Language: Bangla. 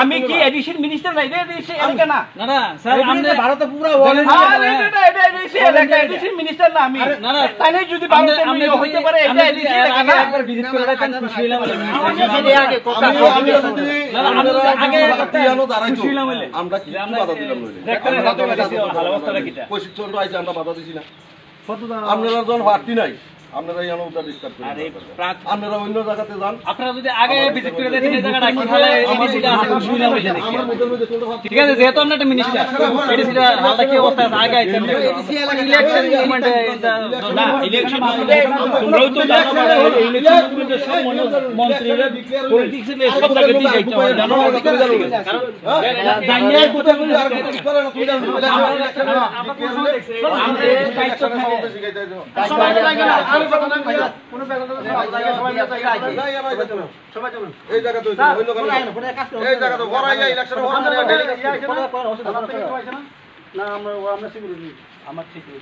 আমি কি এডিশন মিনিস্টার নাই দেশে এলাকা না না না স্যার আপনি ভারতে পুরো বলেন এটা দেশে এলাকা এডিশন মিনিস্টার না আমি না না তাই যদি ভারতে আমি হইতে পারে এটা এডিশন এলাকা না একবার ভিজিট করে দেখেন খুশি হইলাম আগে কথা আগে জানো দাঁড়াইছো খুশি হইলাম বলে আমরা কি বাধা দিলাম লইলে দেখতেন ভালো অবস্থাটা কিটা প্রশিক্ষণ আইছে আমরা বাধা দিছি না আপনারা যখন পার্টি নাই আপনারা জানো ওটা ডিসকাস করেন আরে আপনারা অন্য জায়গাতে যান আপনারা যদি আগে ভিজিট করে দেখেন এই জায়গাটা কি তাহলে এডিসিটা আছে খুশি হইলাম বলে দেখি আমার মধ্যে মধ্যে কোনটা ঠিক আছে যেহেতু আমরা একটা মিনিস্টার এডিসিটা হালটা কি অবস্থা আছে আগে আইতেন ইলেকশন মুভমেন্টে না ইলেকশন হলে তোমরাও তো জানো মানে ইলেকশন মুভমেন্টে সব মন্ত্রীরা পলিটিক্সে সব জায়গায় দিয়ে যাইতে হয় জানো কারণ জানিয়ে কথা বলে আর কিছু করে না তুমি জানো আমরা দায়িত্ব থাকে সবাই লাগে না আর কথা না ভাই কোনো ব্যাপার না সবাই জায়গা সবাই জানো এই জায়গাতে অন্য কোনো এই জায়গাতে বড়াইয়া ইলেকশন হওয়ার না আমরা সিকিউরিটি আমার সিকিউরিটি